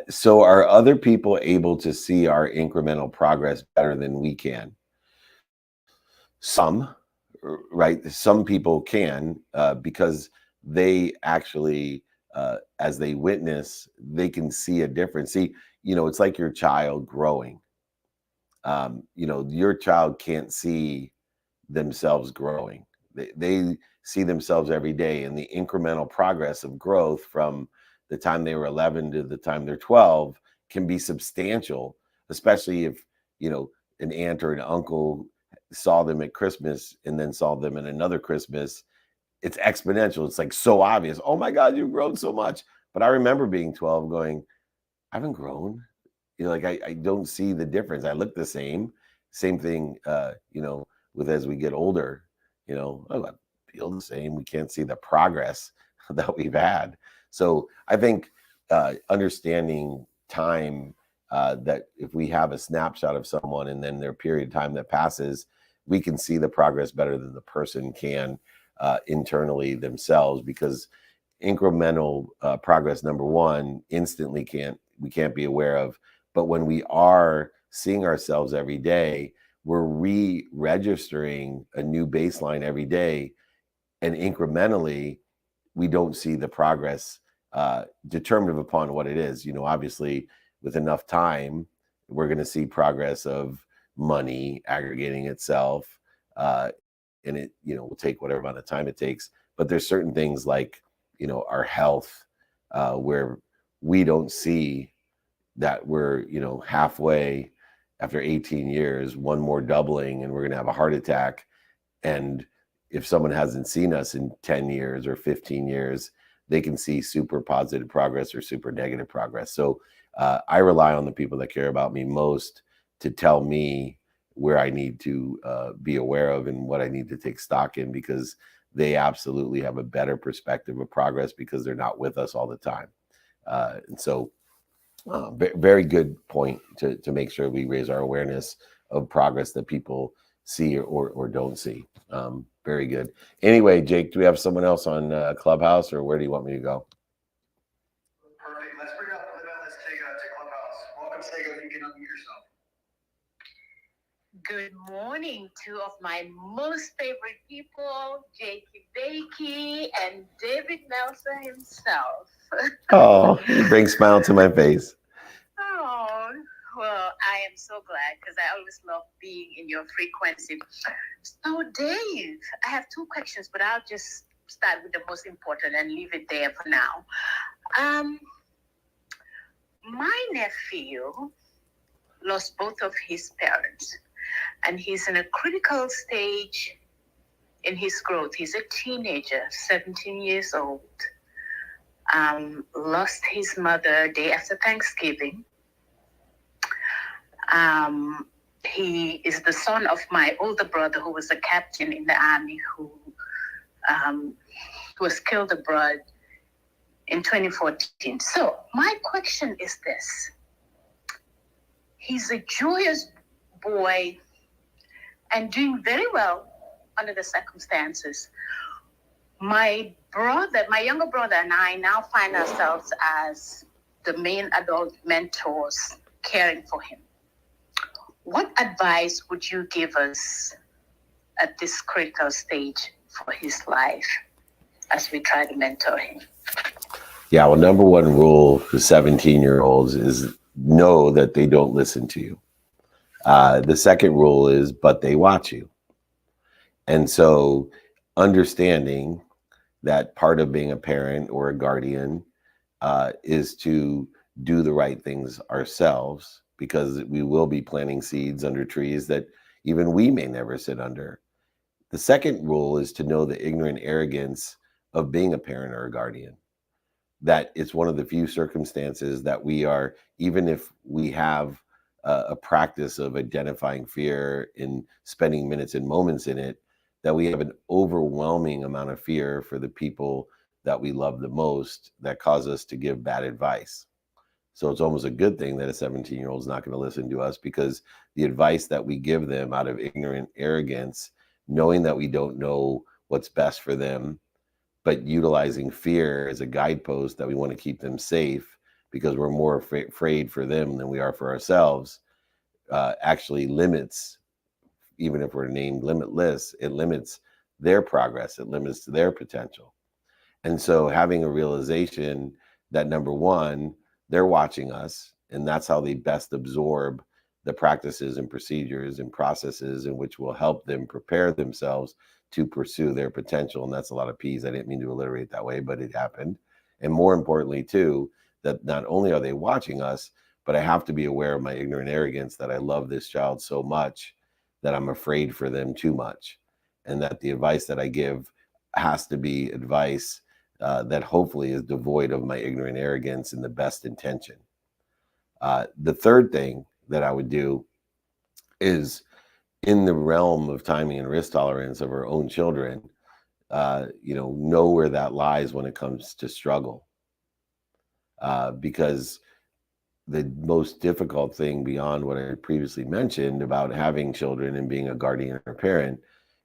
So are other people able to see our incremental progress better than we can? Some, right? Some people can, because they actually, as they witness, they can see a difference. See, it's like your child growing. Your child can't see themselves growing. They see themselves every day, and the incremental progress of growth from the time they were 11 to the time they're 12 can be substantial, especially if, an aunt or an uncle saw them at Christmas and then saw them in another Christmas. It's exponential. It's like so obvious. Oh my God, you've grown so much. But I remember being 12 going, I haven't grown. I don't see the difference. I look the same thing, with as we get older, I feel the same. We can't see the progress that we've had. So I think understanding time, that if we have a snapshot of someone and then their period of time that passes, we can see the progress better than the person can internally themselves, because incremental progress, number one, instantly we can't be aware of. But when we are seeing ourselves every day, we're re-registering a new baseline every day, and incrementally we don't see the progress determinative upon what it is. Obviously with enough time, we're going to see progress of money aggregating itself, and it will take whatever amount of time it takes. But there's certain things like our health, where we don't see that we're halfway after 18 years, one more doubling and we're going to have a heart attack. And if someone hasn't seen us in 10 years or 15 years, they can see super positive progress or super negative progress. So I rely on the people that care about me most to tell me where I need to be aware of and what I need to take stock in, because they absolutely have a better perspective of progress because they're not with us all the time. And so very good point to make sure we raise our awareness of progress that people see or don't see. Very good. Anyway, Jake, do we have someone else on Clubhouse, or where do you want me to go? Perfect. Let's bring up Limitless Siga to Clubhouse. Welcome, Siga. If you can unmute yourself. Good morning, two of my most favorite people, Jakey Bakey and David Meltzer himself. Oh, you bring a smile to my face. Oh, well, I am so glad, because I always love being in your frequency. So, Dave, I have two questions, but I'll just start with the most important and leave it there for now. My nephew lost both of his parents, and he's in a critical stage in his growth. He's a teenager, 17 years old. Lost his mother day after Thanksgiving. He is the son of my older brother, who was a captain in the army, who was killed abroad in 2014. So my question is this. He's a joyous boy and doing very well under the circumstances. My younger brother and I now find ourselves as the main adult mentors caring for him. What advice would you give us at this critical stage for his life as we try to mentor him? Yeah, well, number one rule for 17-year-olds is know that they don't listen to you. The second rule is, but they watch you. And so understanding that part of being a parent or a guardian is to do the right things ourselves, because we will be planting seeds under trees that even we may never sit under. The second rule is to know the ignorant arrogance of being a parent or a guardian. That it's one of the few circumstances that we are, even if we have a practice of identifying fear and spending minutes and moments in it, that we have an overwhelming amount of fear for the people that we love the most that cause us to give bad advice. So it's almost a good thing that a 17-year-old is not going to listen to us, because the advice that we give them out of ignorant arrogance, knowing that we don't know what's best for them, but utilizing fear as a guidepost that we want to keep them safe because we're more afraid for them than we are for ourselves, actually limits, even if we're named limitless, it limits their progress, it limits their potential. And so having a realization that, number one, they're watching us, and that's how they best absorb the practices and procedures and processes in which will help them prepare themselves to pursue their potential. And that's a lot of P's. I didn't mean to alliterate that way, but it happened. And more importantly, too, that not only are they watching us, but I have to be aware of my ignorant arrogance, that I love this child so much that I'm afraid for them too much. And that the advice that I give has to be advice that hopefully is devoid of my ignorant arrogance and the best intention. The third thing that I would do is, in the realm of timing and risk tolerance of our own children, know where that lies when it comes to struggle. Because the most difficult thing, beyond what I previously mentioned about having children and being a guardian or parent,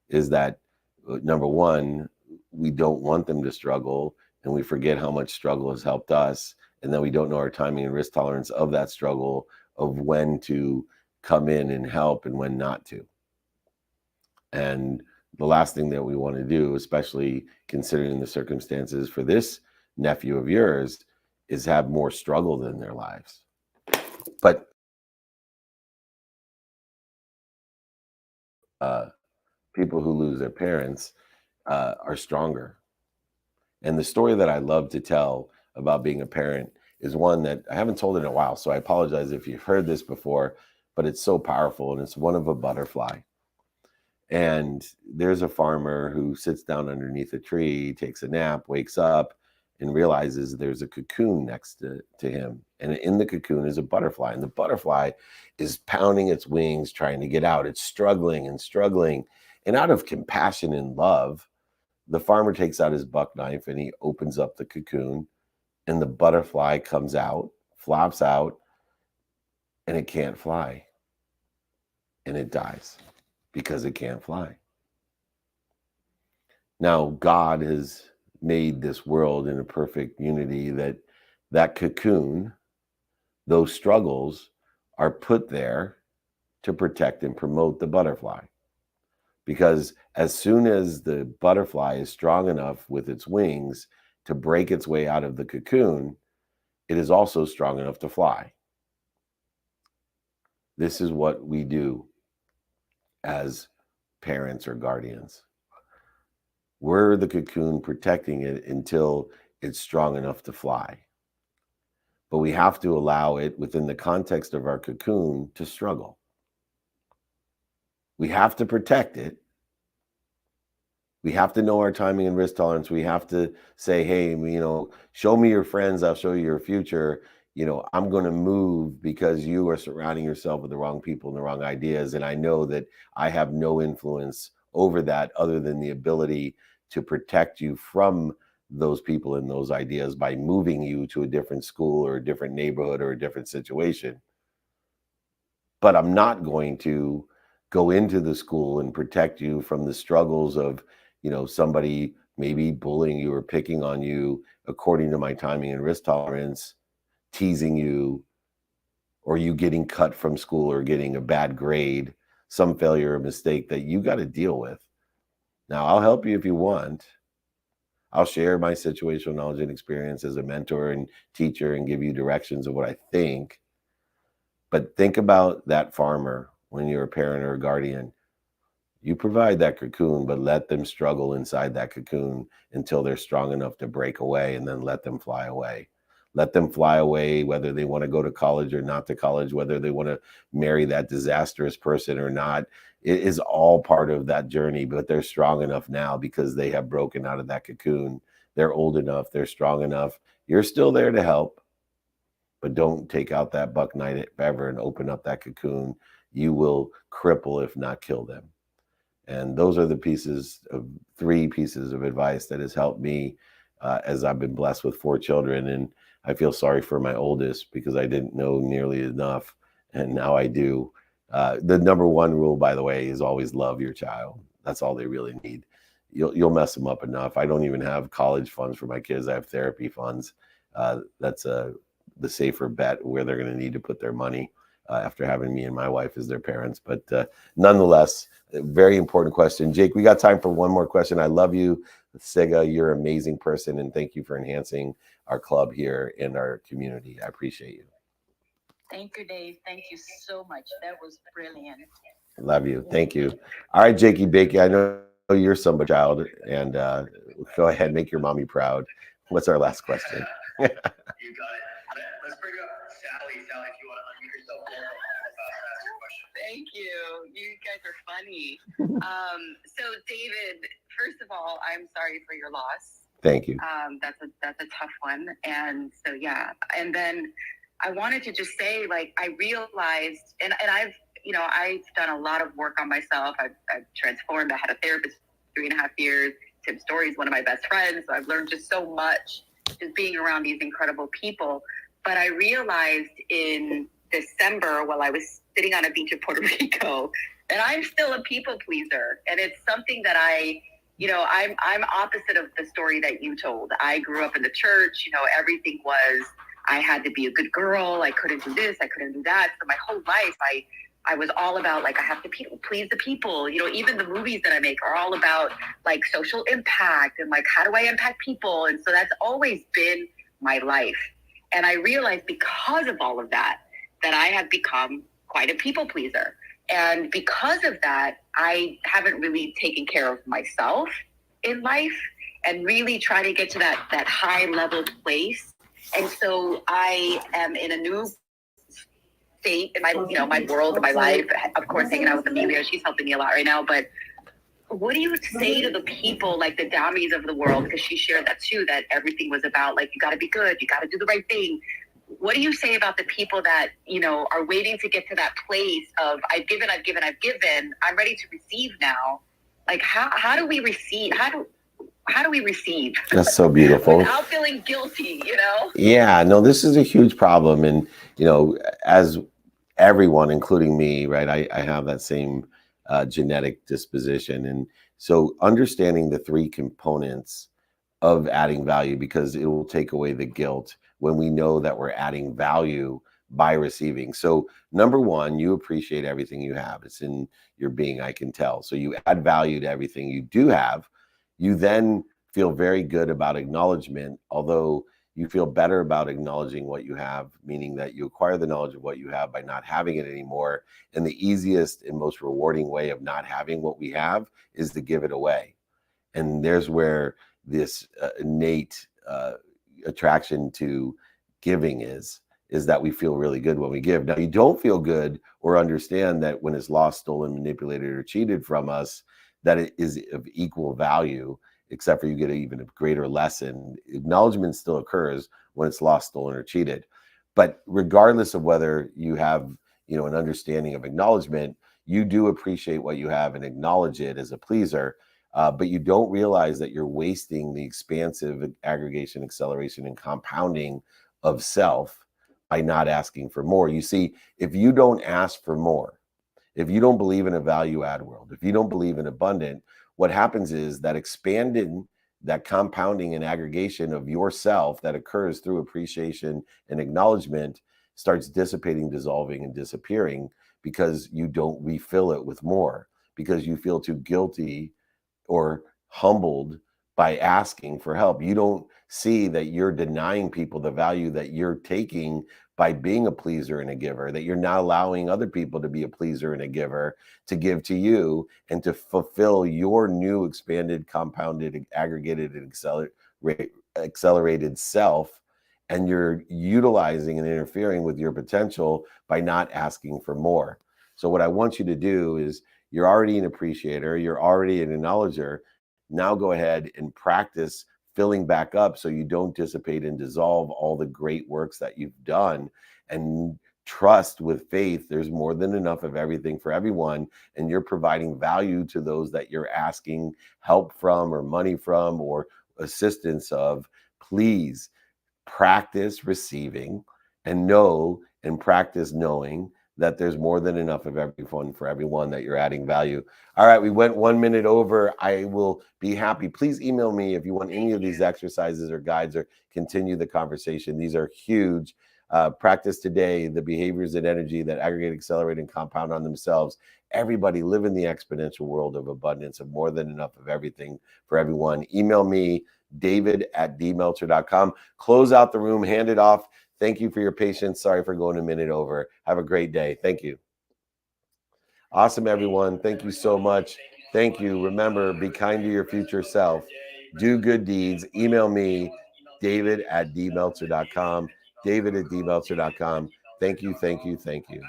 is that, number one, we don't want them to struggle, and we forget how much struggle has helped us, and then we don't know our timing and risk tolerance of that struggle, of when to come in and help and when not to. And the last thing that we want to do, especially considering the circumstances for this nephew of yours, is have more struggle in their lives. But people who lose their parents are stronger. And the story that I love to tell about being a parent is one that I haven't told in a while, so I apologize if you've heard this before, but it's so powerful, and it's one of a butterfly. And there's a farmer who sits down underneath a tree, takes a nap, wakes up, and realizes there's a cocoon next to him. And in the cocoon is a butterfly, and the butterfly is pounding its wings, trying to get out. It's struggling and struggling. And out of compassion and love, the farmer takes out his buck knife and he opens up the cocoon, and the butterfly comes out, flops out, and it can't fly. And it dies because it can't fly. Now, God has made this world in a perfect unity that cocoon, those struggles, are put there to protect and promote the butterfly. Because as soon as the butterfly is strong enough with its wings to break its way out of the cocoon, it is also strong enough to fly. This is what we do as parents or guardians. We're the cocoon protecting it until it's strong enough to fly. But we have to allow it, within the context of our cocoon, to struggle. We have to protect it. We have to know our timing and risk tolerance. We have to say, hey, show me your friends, I'll show you your future. I'm going to move because you are surrounding yourself with the wrong people and the wrong ideas. And I know that I have no influence over that other than the ability to protect you from those people and those ideas by moving you to a different school or a different neighborhood or a different situation. But I'm not going to go into the school and protect you from the struggles of, somebody maybe bullying you or picking on you according to my timing and risk tolerance, teasing you, or you getting cut from school or getting a bad grade, some failure or mistake that you got to deal with. Now, I'll help you if you want. I'll share my situational knowledge and experience as a mentor and teacher and give you directions of what I think. But think about that farmer when you're a parent or a guardian. You provide that cocoon, but let them struggle inside that cocoon until they're strong enough to break away, and then let them fly away. Let them fly away, whether they want to go to college or not to college, whether they want to marry that disastrous person or not. It is all part of that journey, but they're strong enough now because they have broken out of that cocoon. They're old enough, they're strong enough. You're still there to help, but don't take out that buck knife ever and open up that cocoon. You will cripple, if not kill them. And those are the three pieces of advice that has helped me as I've been blessed with 4 children. And I feel sorry for my oldest because I didn't know nearly enough, and now I do. The number one rule, by the way, is always love your child. That's all they really need. You'll mess them up enough. I don't even have college funds for my kids. I have therapy funds. That's the safer bet where they're going to need to put their money after having me and my wife as their parents. But nonetheless, a very important question. Jake, we got time for one more question. I love you, Sega. You're an amazing person, and thank you for enhancing our club here and our community. I appreciate you. Thank you, Dave. Thank you so much. That was brilliant. Love you. Thank you. All right, Jakey Bakey, I know you're somebody's child, and go ahead, make your mommy proud. What's our last question? You got it. Let's bring up Sally. Sally, if you want to unmute yourself, ask your question. Thank you. You guys are funny. So David, first of all, I'm sorry for your loss. Thank you. That's a tough one. And so, yeah. And then I wanted to just say, like, I realized, and I've done a lot of work on myself. I've transformed. I had a therapist 3.5 years. Tim Story is one of my best friends. So I've learned just so much just being around these incredible people. But I realized in December, while I was sitting on a beach in Puerto Rico, that I'm still a people pleaser. And it's something that I'm opposite of the story that you told. I grew up in the church. Everything was, I had to be a good girl. I couldn't do this. I couldn't do that. So my whole life, I was all about, like, I have to please the people. Even the movies that I make are all about, like, social impact and, like, how do I impact people? And so that's always been my life. And I realized because of all of that I have become quite a people pleaser. And because of that, I haven't really taken care of myself in life and really try to get to that high level place. And so I am in a new state in my world, in my life. Of course, hanging out with Amelia, she's helping me a lot right now. But what do you say to the people, like the Damis of the world? Because she shared that too, that everything was about, like, you got to be good, you got to do the right thing. What do you say about the people that, are waiting to get to that place of I've given, I'm ready to receive now? Like, how do we receive? How do we receive? That's so beautiful. Without feeling guilty, Yeah, no, this is a huge problem. And, as everyone, including me, right, I have that same genetic disposition. And so understanding the 3 components of adding value, because it will take away the guilt when we know that we're adding value by receiving. So number 1, you appreciate everything you have. It's in your being, I can tell. So you add value to everything you do have. You then feel very good about acknowledgement, although you feel better about acknowledging what you have, meaning that you acquire the knowledge of what you have by not having it anymore. And the easiest and most rewarding way of not having what we have is to give it away. And there's where this innate attraction to giving is that we feel really good when we give. Now, you don't feel good or understand that when it's lost, stolen, manipulated, or cheated from us, that it is of equal value, except for you get even a greater lesson. Acknowledgement still occurs when it's lost, stolen, or cheated. But regardless of whether you have, an understanding of acknowledgement, you do appreciate what you have and acknowledge it as a pleaser. But you don't realize that you're wasting the expansive aggregation, acceleration, and compounding of self by not asking for more. You see, if you don't ask for more, if you don't believe in a value add world, if you don't believe in abundant, what happens is that expanding, that compounding and aggregation of yourself that occurs through appreciation and acknowledgement starts dissipating, dissolving, and disappearing because you don't refill it with more, because you feel too guilty or humbled by asking for help. You don't see that you're denying people the value that you're taking by being a pleaser and a giver, that you're not allowing other people to be a pleaser and a giver, to give to you and to fulfill your new expanded, compounded, aggregated, and accelerated self. and you're utilizing and interfering with your potential by not asking for more. So what I want you to do is, you're already an appreciator, you're already an acknowledger. Now go ahead and practice filling back up so you don't dissipate and dissolve all the great works that you've done, and trust with faith there's more than enough of everything for everyone, and you're providing value to those that you're asking help from or money from or assistance of. Please practice receiving and know and practice knowing that there's more than enough of everyone for everyone that you're adding value. All right, we went 1 minute over. I will be happy. Please email me if you want any of these exercises or guides or continue the conversation. These are huge. Practice today the behaviors and energy that aggregate, accelerate, and compound on themselves. Everybody live in the exponential world of abundance, of more than enough of everything for everyone. Email me, david@dmeltzer.com. Close out the room, hand it off. Thank you for your patience. Sorry for going a minute over. Have a great day. Thank you. Awesome, everyone. Thank you so much. Thank you. Remember, be kind to your future self. Do good deeds. Email me, david@dmeltzer.com. david@dmeltzer.com. Thank you, thank you, thank you.